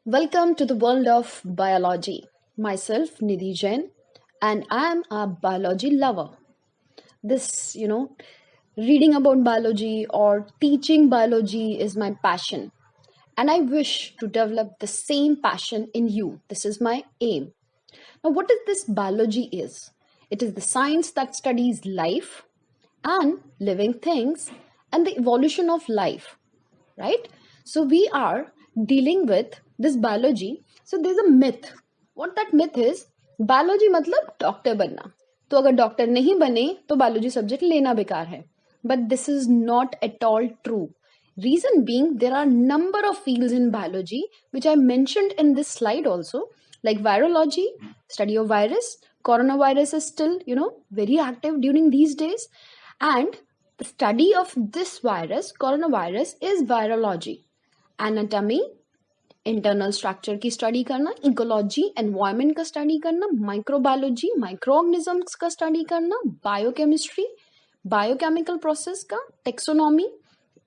Welcome to the world of biology. Myself, Nidhi Jain, and I am a biology lover. Reading about biology or teaching biology is my passion, and I wish to develop the same passion in you. This is my aim. Now, what is this biology is? It is the science that studies life and living things and the evolution of life, right? So we are dealing with this biology. So there's a myth. What that myth is, biology मतलब doctor बनना. तो अगर doctor नहीं बने तो biology subject लेना बेकार है. But this is not at all true. Reason being, there are number of fields in biology which I mentioned in this slide also, like virology, study of virus. Coronavirus is still, very active during these days, and the study of this virus, coronavirus, is virology. Anatomy, internal structure की study करना, ecology environment का study करना, microbiology micro organisms का study करना, biochemistry biochemical process का, taxonomy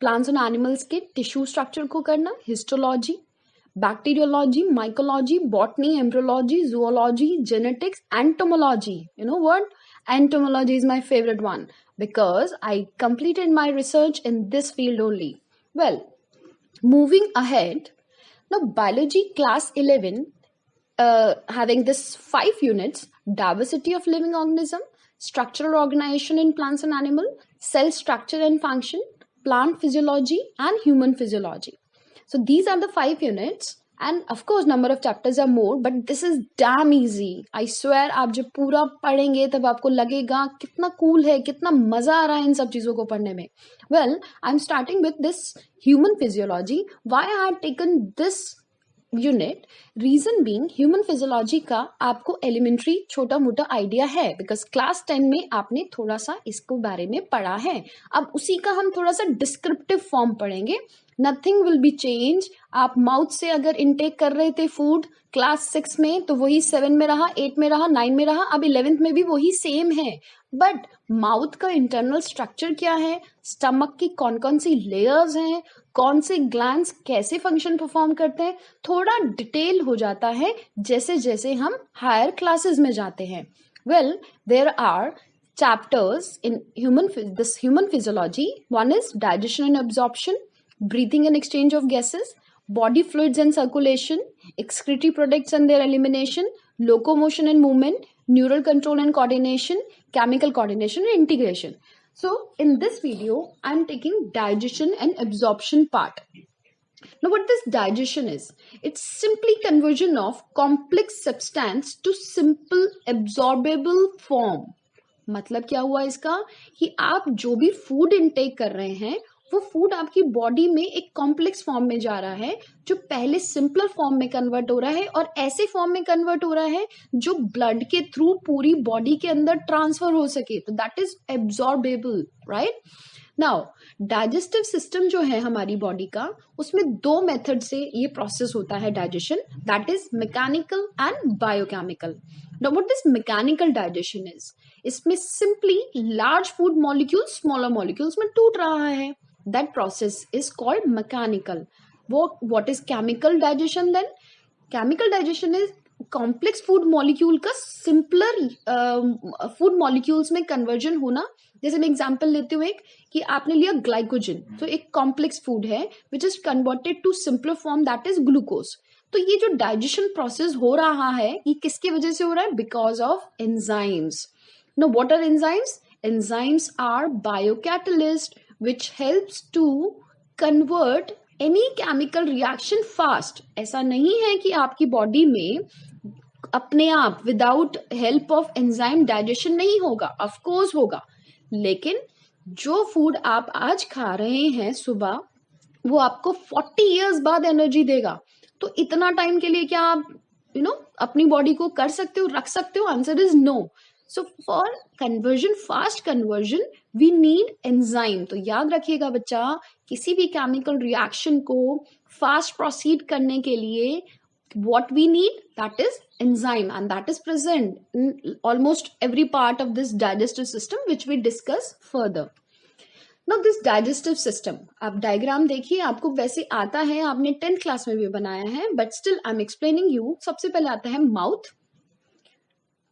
plants and animals के tissue structure को करना, histology, bacteriology, mycology, botany, embryology, zoology, genetics, entomology. You know what? Entomology is my favorite one because I completed my research in this field only. Well, moving ahead, now biology class 11, having this 5 units: diversity of living organism, structural organization in plants and animal, cell structure and function, plant physiology, and human physiology. So these are the 5 units, and of course number of chapters are more, but this is damn easy. I swear आप जब पूरा पढ़ेंगे तब आपको लगेगा कितना cool है, कितना मजा आ रहा है इन सब चीजों को पढ़ने में. Well, I'm starting with this human physiology. Why I had taken this unit, reason being human physiology का आपको एलिमेंट्री छोटा मोटा आइडिया है बिकॉज क्लास 10 में आपने थोड़ा सा इसको बारे में पढ़ा है. अब उसी का हम थोड़ा सा डिस्क्रिप्टिव फॉर्म पढ़ेंगे. Nothing will be change. आप माउथ से अगर इनटेक कर रहे थे फूड क्लास 6 में तो वही 7 में रहा, 8 में रहा, 9 में रहा, अब 11th में भी वही सेम है. बट माउथ का इंटरनल स्ट्रक्चर क्या है, स्टमक की कौन कौन सी लेयर्स हैं, कौन से ग्लैंड्स कैसे फंक्शन परफॉर्म करते हैं, थोड़ा डिटेल हो जाता है जैसे जैसे हम हायर क्लासेस में जाते हैं. Well, there are chapters in human physiology. One is digestion and absorption, breathing and exchange of gases, body fluids and circulation, excretory products and their elimination, locomotion and movement, neural control and coordination, chemical coordination and integration. So in this video, I'm taking digestion and absorption part. Now what this digestion is, it's simply conversion of complex substance to simple absorbable form. मतलब क्या हुआ इसका कि आप जो भी food intake कर रहे हैं वो फूड आपकी बॉडी में एक कॉम्प्लेक्स फॉर्म में जा रहा है जो पहले सिंपलर फॉर्म में कन्वर्ट हो रहा है और ऐसे फॉर्म में कन्वर्ट हो रहा है जो ब्लड के थ्रू पूरी बॉडी के अंदर ट्रांसफर हो सके. तो that is absorbable, right. Now digestive system जो है हमारी बॉडी का, उसमें 2 मेथड से ये प्रोसेस होता है digestion. That is mechanical and biochemical. Now what this mechanical digestion is, इसमें simply large food molecule smaller molecules में टूट रहा है. That process is called mechanical. What is chemical digestion then? Chemical digestion is complex food molecule का simpler food molecules में conversion होना. जैसे मैं एग्जांपल लेती हूँ एक, कि आपने लिया ग्लाइकोजन, तो एक कॉम्प्लेक्स फूड है which is converted to simpler form, that is glucose. तो ये जो डाइजेशन प्रोसेस हो रहा है ये किसकी वजह से हो रहा है? Because of enzymes. Now, what are enzymes? Enzymes are biocatalyst which helps to convert any chemical reaction fast. ऐसा नहीं है कि आपकी बॉडी में अपने आप without help of enzyme digestion नहीं होगा. ऑफ कोर्स होगा, लेकिन जो फूड आप आज खा रहे हैं सुबह वो आपको 40 इयर्स बाद एनर्जी देगा. तो इतना टाइम के लिए क्या आप अपनी बॉडी को कर सकते हो, रख सकते हो? Answer is no. So for conversion, fast conversion, we need enzyme. तो याद रखिएगा बच्चा, किसी भी केमिकल रिएक्शन को फास्ट प्रोसीड करने के लिए what we need, that is enzyme, and that is present in almost every part of this digestive system which we discuss further. Now this digestive system, आप डायग्राम देखिए, आपको वैसे आता है, आपने 10th क्लास में भी बनाया है, but still I am explaining you. सबसे पहले आता है mouth.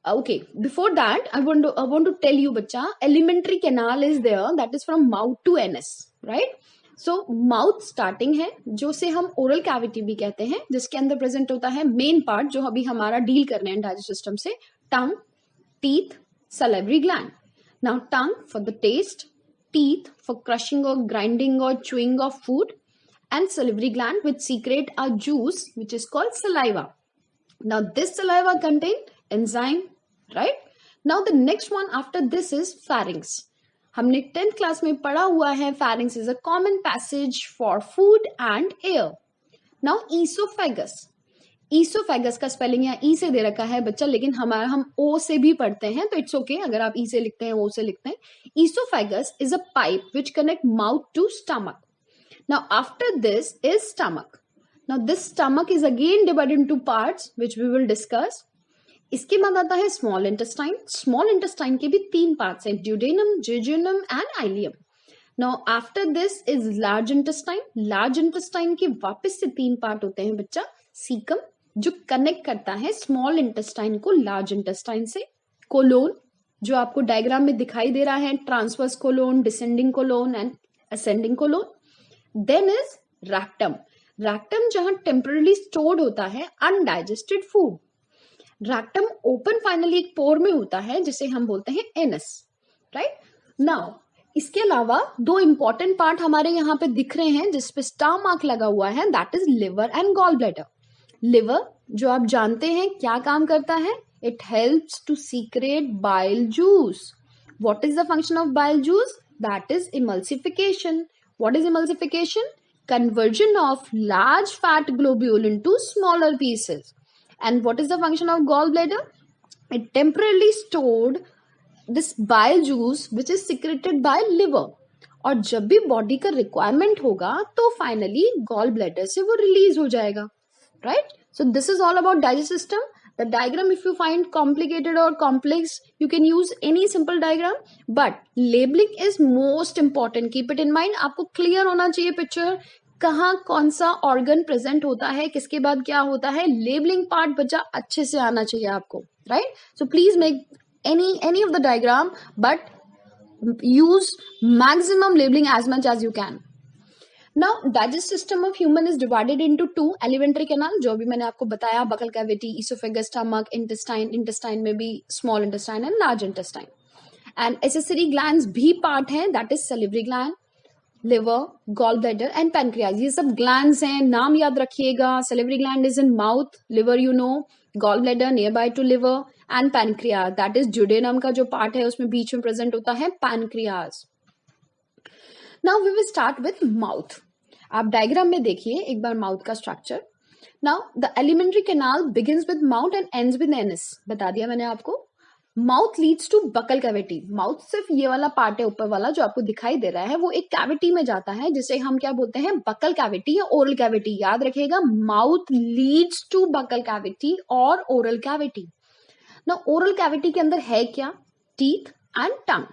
Okay, before that, I want to tell you, बच्चा, elementary canal is there, that is from mouth to anus, right? So mouth starting है, जो से हम oral cavity भी कहते हैं, जिसके अंदर present होता है main part, जो अभी हमारा deal कर रहे हैं digestive system से, tongue, teeth, salivary gland. Now tongue for the taste, teeth for crushing or grinding or chewing of food, and salivary gland which secrete a juice which is called saliva. Now this saliva contain enzyme, right? Now the next one after this is pharynx. हमने 10th class में पढ़ा हुआ है, pharynx is a common passage for food and air. Now esophagus. Esophagus का spelling यहाँ ई से दे रखा है बच्चा, लेकिन हम ओ से भी पढ़ते हैं, तो इट्स ओके अगर आप ई से लिखते हैं, ओ से लिखते हैं. Esophagus is a pipe which connect mouth to stomach. Now after this is stomach. Now this stomach is again divided into parts which we will discuss. इसके बाद आता है स्मॉल इंटेस्टाइन. स्मॉल इंटेस्टाइन के भी 3 पार्ट्स हैं, duodenum, jejunum and ileum. Now after this is large intestine. Large intestine के वापस से 3 पार्ट होते हैं बच्चा. सीकम, जो कनेक्ट करता है स्मॉल इंटेस्टाइन को लार्ज इंटेस्टाइन से. कोलोन, जो आपको डायग्राम में दिखाई दे रहा है, transverse colon, descending colon and ascending colon. Then is rectum. Rectum जहां टेम्पररी स्टोर्ड होता है undigested food. Rectum open finally एक पोर में होता है जिसे हम बोलते हैं एनस, राइट? नाउ इसके अलावा 2 इंपॉर्टेंट पार्ट हमारे यहाँ पे दिख रहे हैं जिसपे स्टार मार्क लगा हुआ है, that is liver and gall bladder. Liver, जो आप जानते हैं क्या काम करता है, it helps to secrete bile juice. What is the function of bile juice? That is emulsification. What is emulsification? Conversion of large fat globule into smaller pieces. And what is the function of gallbladder? It temporarily stored this bile juice which is secreted by liver. और जब भी body का requirement होगा तो finally gall bladder से वो release हो जाएगा, right? So this is all about digest system. The diagram, if you find complicated or complex, you can use any simple diagram, but labeling is most important. Keep it in mind. आपको clear होना चाहिए picture, कहाँ कौन सा organ present होता है, किसके बाद क्या होता है. लेबलिंग पार्ट बच्चा अच्छे से आना चाहिए आपको, right? So please make any of the diagram, but use maximum labeling as much as you can. Now digestive system of human is divided into 2. Alimentary canal, जो भी मैंने आपको बताया, buccal cavity, esophagus, stomach, intestine में भी small intestine and large intestine. And accessory glands भी part है, that is salivary gland, liver, gallbladder and pancreas. ये सब glands हैं, नाम याद रखिएगा. salivary gland is in mouth, liver you know, gallbladder nearby to liver and pancreas, that is duodenum का जो part है उसमें बीच में present होता है pancreas. Now we will start with mouth. आप डायग्राम में देखिए एक बार माउथ का structure. Now the alimentary canal begins with mouth and ends with anus. बता दिया मैंने आपको. Mouth leads to buccal cavity. Mouth सिर्फ ये वाला पार्ट है ऊपर वाला जो आपको दिखाई दे रहा है, वो एक कैविटी में जाता है जिसे हम क्या बोलते हैं, बकल कैविटी या ओरल कैविटी. याद रखिएगा, mouth leads to buccal cavity और oral cavity. Now oral cavity के अंदर है क्या, teeth and tongue.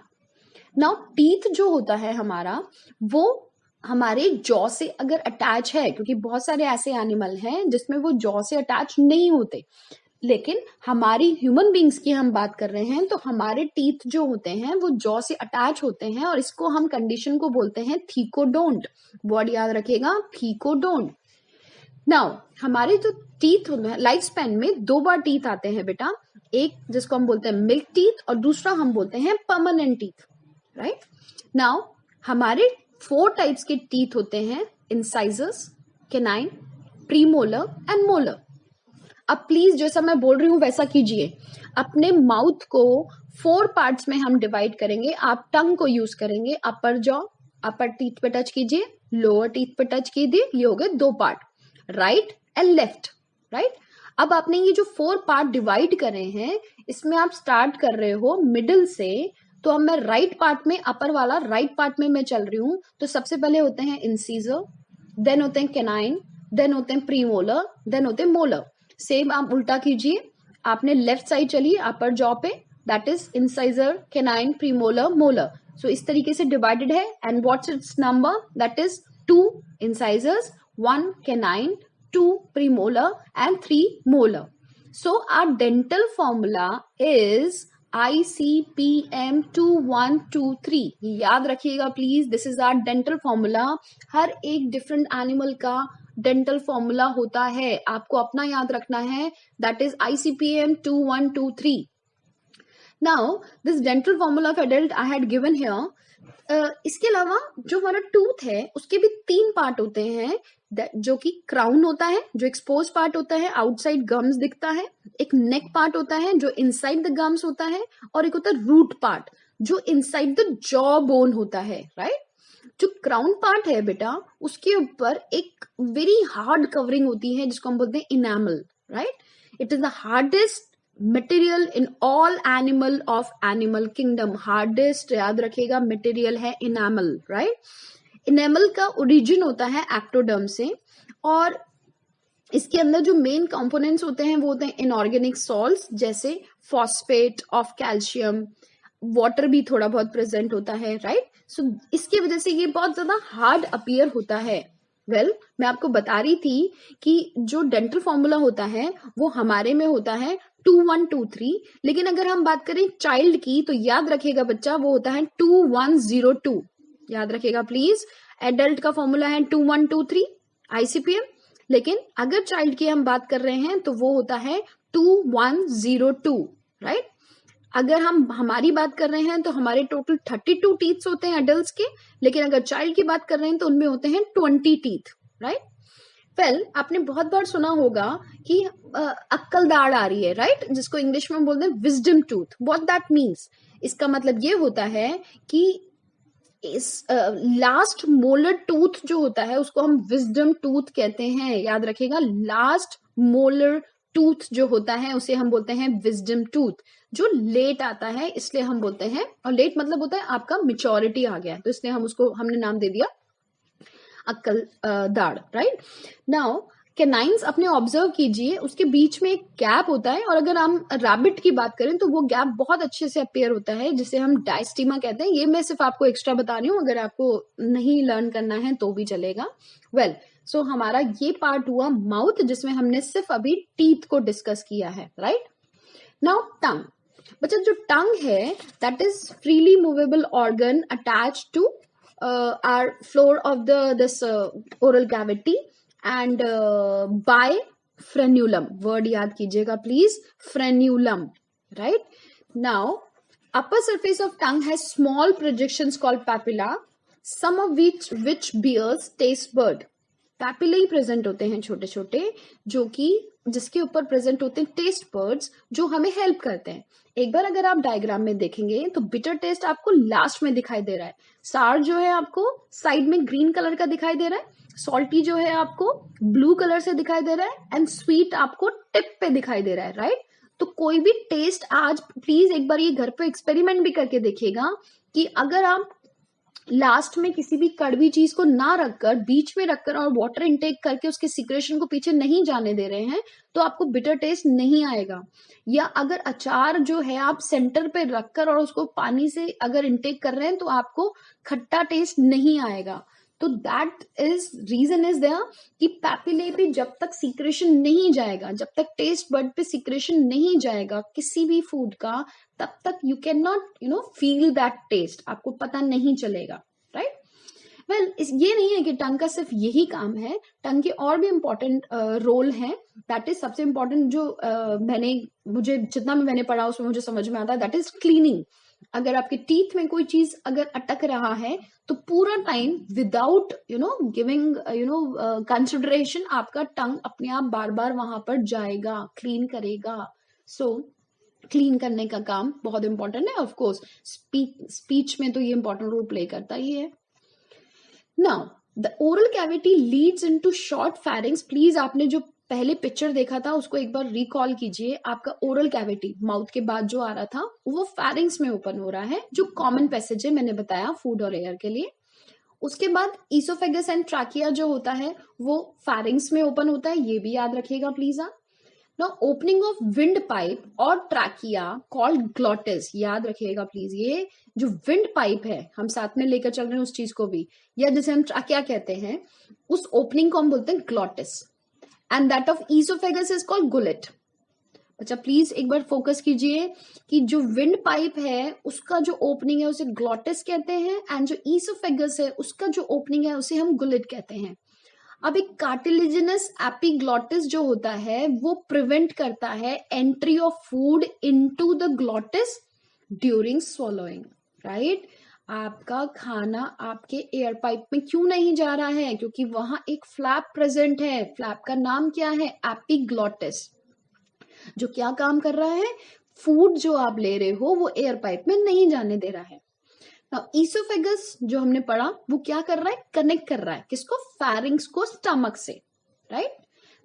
Now teeth जो होता है हमारा, वो हमारे जॉ से अगर अटैच है, क्योंकि बहुत सारे ऐसे एनिमल हैं जिसमें वो जॉ से अटैच नहीं होते, लेकिन हमारी ह्यूमन बींग्स की हम बात कर रहे हैं तो हमारे टीथ जो होते हैं वो जॉ से अटैच होते हैं और इसको हम कंडीशन को बोलते हैं थीकोडोंट. वर्ड याद रखिएगा, थीकोडोंट. नाउ हमारे जो टीथ होते हैं, लाइफ स्पैन में 2 बार टीथ आते हैं बेटा. एक जिसको हम बोलते हैं मिल्क टीथ और दूसरा हम बोलते हैं परमानेंट टीथ, राइट? नाउ हमारे 4 टाइप्स के टीथ होते हैं, incisors, canine, premolar and molar. अब प्लीज जैसा मैं बोल रही हूं वैसा कीजिए. अपने माउथ को 4 पार्ट्स में हम डिवाइड करेंगे. आप टंग को यूज करेंगे. अपर जॉ, अपर टीथ पे टच कीजिए, लोअर टीथ पे टच कीजिए. ये हो गए 2 part, right and left, right? अब आपने ये जो 4 पार्ट डिवाइड करे हैं, इसमें आप स्टार्ट कर रहे हो मिडिल से. तो अब मैं राइट पार्ट में, अपर वाला राइट पार्ट में मैं चल रही हूं. तो सबसे पहले होते हैं इंसीजर, देन होते हैं कैनाइन, देन होते हैं प्रीमोलर, देन होते हैं मोलर. सेम आप उल्टा कीजिए. आपने लेफ्ट साइड चलिए अपर जॉ पे, that is incisor, canine, premolar, molar. So इस तरीके से डिवाइडेड है and what's its number that is 2 incisors, 1 canine, 2 premolar and 3 molar. So our dental formula is ICPM 2123. याद रखिएगा please, this is our dental formula. हर एक different animal का dental formula होता है, आपको अपना याद रखना है. That is ICPM 2123. Now this dental formula of adult I had given here. इसके अलावा जो हमारा टूथ है उसके भी 3 पार्ट होते हैं, जो कि क्राउन होता है जो एक्सपोज पार्ट होता है, आउटसाइड गम्स दिखता है. एक नेक पार्ट होता है जो इनसाइड द गम्स होता है, और एक होता है रूट पार्ट जो इनसाइड द जॉ बोन होता है. राइट, जो क्राउन पार्ट है बेटा, उसके ऊपर एक वेरी हार्ड कवरिंग होती है जिसको हम बोलते हैं enamel. Right, it is the hardest material in all animal of animal kingdom. Hardest याद रखिएगा मटेरियल है इनामल. राइट, इनेमल का ओरिजिन होता है एक्टोडर्म से, और इसके अंदर जो मेन कंपोनेंट्स होते हैं वो होते हैं इनऑर्गेनिक सॉल्ट्स जैसे फॉस्फेट ऑफ कैल्शियम, वाटर भी थोड़ा बहुत प्रेजेंट होता है. राइट, सो इसकी वजह से ये बहुत ज्यादा हार्ड अपीयर होता है. मैं आपको बता रही थी कि जो डेंटल फॉर्मूला होता है वो हमारे में होता है 2123, लेकिन अगर हम बात करें चाइल्ड की तो याद रखिएगा बच्चा, वो होता है 2102. याद रखिएगा प्लीज, एडल्ट का फॉर्मूला है 2123 ICPM, लेकिन अगर चाइल्ड की हम बात कर रहे हैं तो वो होता है 2102. राइट, अगर हम हमारी बात कर रहे हैं तो हमारे टोटल 32 टीथ होते हैं एडल्ट्स के, लेकिन अगर चाइल्ड की बात कर रहे हैं तो उनमें होते हैं 20 टीथ. राइट, आपने बहुत बार सुना होगा कि अक्कल दाढ़ आ रही है. राइट, जिसको इंग्लिश में बोलते हैं wisdom tooth. What that means, इसका मतलब ये होता है कि इस लास्ट मोलर टूथ जो होता है उसको हम विजडम टूथ कहते हैं. याद रखिएगा, लास्ट मोलर टूथ जो होता है उसे हम बोलते हैं विजडम टूथ, जो लेट आता है इसलिए हम बोलते हैं, और लेट मतलब होता है आपका मेच्योरिटी आ गया, तो इसलिए हमने नाम दे दिया अक्कल दाढ़. राइट, नाउ कैनाइन्स अपने ऑब्जर्व कीजिए, उसके बीच में एक गैप होता है, और अगर हम रैबिट की बात करें तो वो गैप बहुत अच्छे से अपीयर होता है जिसे हम डायस्टीमा कहते हैं. ये मैं सिर्फ आपको एक्स्ट्रा बता रही हूँ, अगर आपको नहीं लर्न करना है तो भी चलेगा. सो हमारा ये पार्ट हुआ माउथ, जिसमें हमने सिर्फ अभी टीथ को डिस्कस किया है. Right, now tongue. बच्चा जो टंग है that is freely movable organ attach to our floor of this oral cavity and by frenulum. word याद कीजिएगा please, frenulum. right, now upper surface of tongue has small projections called papilla, some of which bears taste bud. Papillae present होते हैं छोटे छोटे, जो कि जिसके ऊपर प्रेजेंट होते हैं टेस्ट बर्ड्स, जो हमें हेल्प करते हैं. एक बार अगर आप डायग्राम में देखेंगे तो बिटर टेस्ट आपको लास्ट में दिखाई दे रहा है, सार जो है आपको साइड में ग्रीन कलर का दिखाई दे रहा है, सॉल्टी जो है आपको ब्लू कलर से दिखाई दे रहा है, एंड स्वीट आपको टिप पे दिखाई दे रहा है. राइट, तो कोई भी टेस्ट आज प्लीज एक बार ये घर पे एक्सपेरिमेंट भी करके देखिएगा कि अगर आप लास्ट में किसी भी कड़वी चीज को ना रखकर बीच में रखकर और वाटर इनटेक करके उसके सिक्रेशन को पीछे नहीं जाने दे रहे हैं तो आपको बिटर टेस्ट नहीं आएगा. या अगर अचार जो है आप सेंटर पे रखकर और उसको पानी से अगर इनटेक कर रहे हैं तो आपको खट्टा टेस्ट नहीं आएगा. तो that is reason is there कि पैपिले पे जब तक सीक्रेशन नहीं जाएगा, जब तक टेस्ट बड पे सीक्रेशन नहीं जाएगा किसी भी फूड का, तब तक you can not feel that taste, आपको पता नहीं चलेगा. राइट, ये नहीं है कि टंग का सिर्फ यही काम है, टंग के और भी इम्पोर्टेंट रोल है. दैट इज सबसे इम्पोर्टेंट जो मुझे जितना भी मैंने पढ़ा उसमें मुझे समझ में आता है, दैट इज क्लीनिंग. अगर आपके टीथ में कोई चीज अगर अटक रहा है तो पूरा टाइम विदाउट गिविंग कंसिडरेशन आपका टंग अपने आप बार बार वहां पर जाएगा, क्लीन करेगा. सो क्लीन करने का काम बहुत इंपॉर्टेंट है. ऑफ कोर्स स्पीच में तो ये इंपॉर्टेंट रोल प्ले करता ही है. Now the oral cavity Leeds into short फैरिंग्स. Please आपने जो पहले पिक्चर देखा था उसको एक बार रिकॉल कीजिए. आपका ओरल कैविटी माउथ के बाद जो आ रहा था वो फैरिंग्स में ओपन हो रहा है, जो कॉमन पैसेज है मैंने बताया फूड और एयर के लिए. उसके बाद ईसोफेगस एंड ट्रैकिया जो होता है वो फैरिंग्स में ओपन होता है, ये भी याद रखिएगा प्लीज. ना ओपनिंग ऑफ विंड पाइप और ट्रैकिया कॉल्ड ग्लॉटिस, याद रखिएगा प्लीज, ये जो विंड पाइप है हम साथ में लेकर चल रहे हैं उस चीज को भी, या जैसे हम ट्रैकिया कहते हैं, उस ओपनिंग को हम बोलते हैं glottis, and that of oesophagus is called gullet. अच्छा प्लीज एक बार फोकस कीजिए कि जो विंड पाइप है उसका जो ओपनिंग है उसे ग्लॉटिस कहते हैं, एंड जो ईसोफेगस है उसका जो ओपनिंग है उसे हम गुलेट कहते हैं। अब एक कार्टिलेजिनस एपिग्लॉटिस जो होता है वो प्रिवेंट करता है entry of food into the glottis during swallowing, right. आपका खाना आपके एयर पाइप में क्यों नहीं जा रहा है? क्योंकि वहां एक फ्लैप प्रेजेंट है। फ्लैप का नाम क्या है? एपिग्लॉटिस, जो क्या काम कर रहा है? फूड जो आप ले रहे हो वो एयर पाइप में नहीं जाने दे रहा है। ईसोफेगस जो हमने पढ़ा वो क्या कर रहा है? कनेक्ट कर रहा है किसको? फैरिंग्स को स्टमक से, right.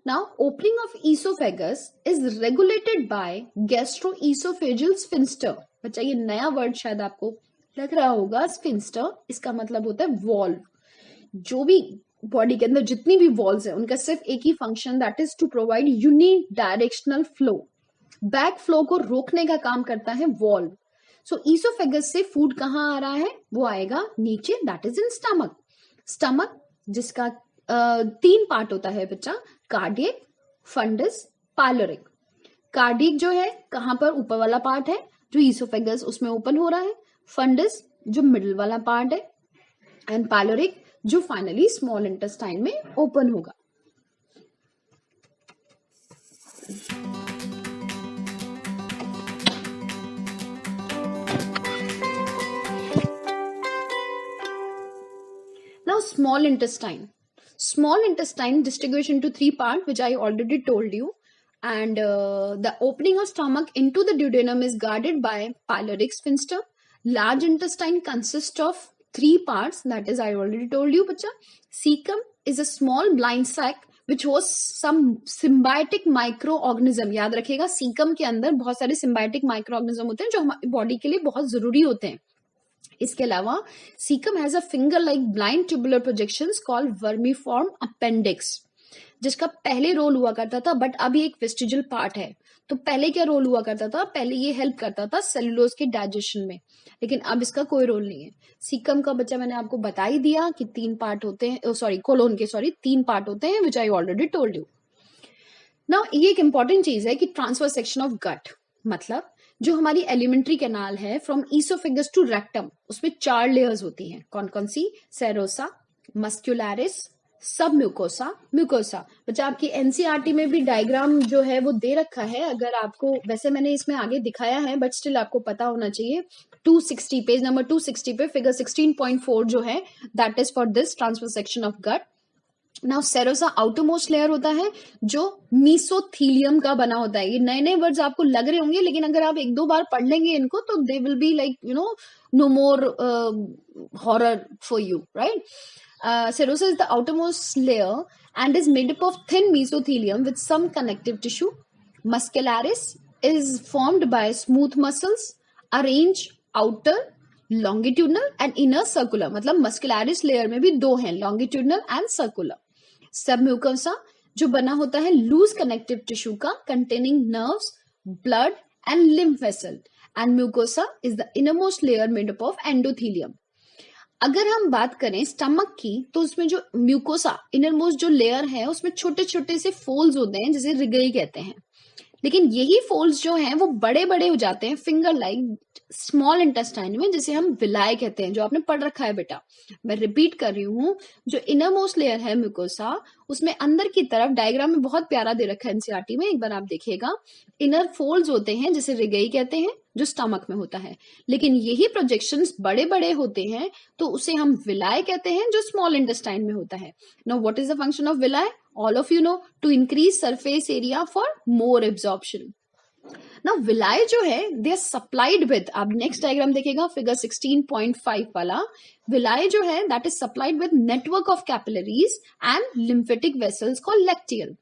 Now opening of oesophagus is regulated by gastrooesophageal sphincter. बच्चा ये नया वर्ड शायद आपको लग रहा होगा, स्फिंक्टर, इसका मतलब होता है वॉल्व। जो भी बॉडी के अंदर जितनी भी वॉल्व्स है उनका सिर्फ एक ही function, that is to provide unidirectional flow, back flow को रोकने का काम करता है वॉल्व। सो ईसोफेगस से फूड कहाँ आ रहा है? वो आएगा नीचे, that is in stomach. Stomach जिसका 3 पार्ट होता है बच्चा, कार्डियक, फंडस, पाइलोरिक। कार्डियक जो है कहां पर? ऊपर वाला पार्ट है जो ईसोफेगस उसमें ओपन हो रहा है, फंडस जो मिडिल वाला पार्ट है, एंड पाइलोरिक जो फाइनली स्मॉल इंटेस्टाइन में ओपन होगा। Now small intestine. Small intestine distinguished into 3 parts, which I already told you. And the opening of stomach into the duodenum is guarded by pyloric sphincter. Large intestine consists of 3 parts, that is I already told you bacha. Cecum is a small blind sac which hosts some symbiotic microorganism. याद रखिएगा caecum के अंदर बहुत सारे symbiotic microorganism होते हैं जो हमारी बॉडी के लिए बहुत जरूरी होते हैं। इसके अलावा caecum has a finger like blind tubular projections called vermiform appendix, जिसका पहले रोल हुआ करता था, बट अभी एक वेस्टिजियल पार्ट है। तो पहले क्या रोल हुआ करता था? पहले ये हेल्प करता था सेलुलोज के डाइजेशन में, लेकिन अब इसका कोई रोल नहीं है। सीकम का बच्चा मैंने आपको बता ही दिया कि 3 पार्ट होते हैं, कोलोन के 3 पार्ट होते हैं, which I already told you. Now ये एक इंपॉर्टेंट चीज है कि ट्रांसफर सेक्शन ऑफ गट, मतलब जो हमारी एलिमेंट्री कैनाल है फ्रॉम ईसोफेगस टू रेक्टम, उसमें 4 लेयर्स होती हैं। कौन कौन सी? सेरोसा, मस्क्युलरिस, सब म्यूकोसा, म्यूकोसा। बच्चा आपकी एनसीईआरटी में भी डायग्राम जो है वो दे रखा है, अगर आपको, वैसे मैंने इसमें आगे दिखाया है बट स्टिल आपको पता होना चाहिए। 260 पेज नंबर 260 पे फिगर 16.4 जो है that is for this transfer section of gut. Now serosa outermost layer होता है जो मीसोथीलियम का बना होता है। ये नए नए वर्ड्स आपको लग रहे होंगे, लेकिन अगर आप 1-2 बार पढ़ लेंगे इनको तो they will be like no more horror for you, right. Serosa is the outermost layer and is made up of thin mesothelium with some connective tissue. Muscularis is formed by smooth muscles arranged outer longitudinal and inner circular. मतलब muscularis layer में भी 2 हैं, longitudinal and circular. Submucosa जो बना होता है loose connective tissue का containing nerves, blood and lymph vessel. And mucosa is the innermost layer made up of endothelium. अगर हम बात करें स्टमक की तो उसमें जो म्यूकोसा इनरमोस्ट जो लेयर है उसमें छोटे छोटे से फोल्ड्स होते हैं जिसे रिगई कहते हैं, लेकिन यही फोल्ड्स जो हैं वो बड़े बड़े हो जाते हैं फिंगर लाइक स्मॉल इंटेस्टाइन में, जिसे हम विलाय कहते हैं, जो आपने पढ़ रखा है बेटा। मैं रिपीट कर रही हूँ, जो इनरमोस्ट लेयर है म्यूकोसा उसमें अंदर की तरफ डायग्राम में बहुत प्यारा दे रखा है एनसीईआरटी में, एक बार आप देखिएगा। इनर फोल्ड्स होते हैं जिसे रिगई कहते हैं जो स्टमक में होता है, लेकिन यही प्रोजेक्शंस बड़े बड़े होते हैं तो उसे हम विलाय कहते हैं जो स्मॉल इंटेस्टाइन में होता है। Now what is the function of villi? All of you know, to increase surface area for more absorption. Now villi जो है दे आर सप्लाइड विद, आप नेक्स्ट डायग्राम देखिएगा फिगर 16.5 वाला, विलाय जो है that is supplied with network of capillaries and lymphatic vessels called lacteal.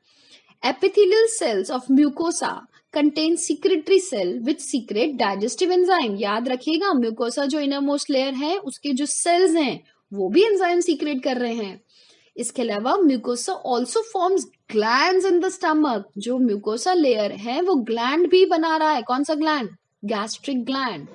epithelial cells of mucosa contain secretory cell which secrete digestive enzyme। याद रखिएगा mucosa जो innermost layer है उसके जो सेल्स हैं वो भी एंजाइम सीक्रेट कर रहे हैं। इसके अलावा mucosa also forms glands in the stomach. जो म्यूकोसा लेयर है वो ग्लैंड भी बना रहा है. कौन सा gland? Gastric gland.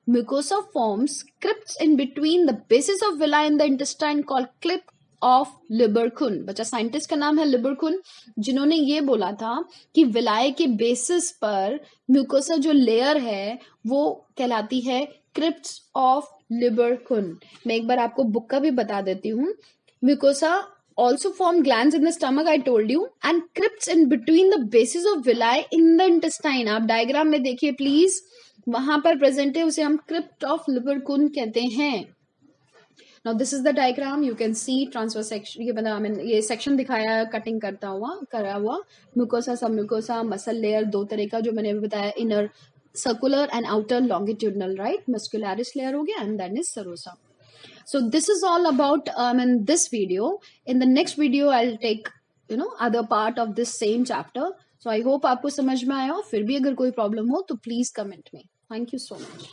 Mucosa forms crypts in between the basis of villi in the intestine called crypt of Lieberkuhn. बच्चा साइंटिस्ट का नाम है लिबरकुन, जिन्होंने ये बोला था कि विलाय के बेसिस पर म्यूकोसा जो लेयर है वो कहलाती है क्रिप्ट्स ऑफ लिबरकुन. मैं एक बार आपको बुक का भी बता देती हूँ. Mucosa also form glands in the stomach, I told you, and crypts in between the bases of villi in the intestine. आप डायग्राम में देखिए प्लीज, वहां पर प्रेजेंट है, उसे हम क्रिप्ट ऑफ लिबरकुन कहते हैं. Now this is the diagram. You can see transverse section. ये बना, ये सेक्शन दिखाया है कटिंग करता हुआ, करा हुआ. म्यूकोसा, सब म्यूकोसा, मसल लेयर दो तरह का जो मैंने अभी बताया, inner circular and outer longitudinal, right. Muscularis layer हो गया, एंड देन इज सरोसा. So this is all about in this video. In the next video I'll take other part of this same chapter. So I hope आपको समझ में आया हो. फिर भी अगर कोई प्रॉब्लम हो तो प्लीज कमेंट में. Thank you so much.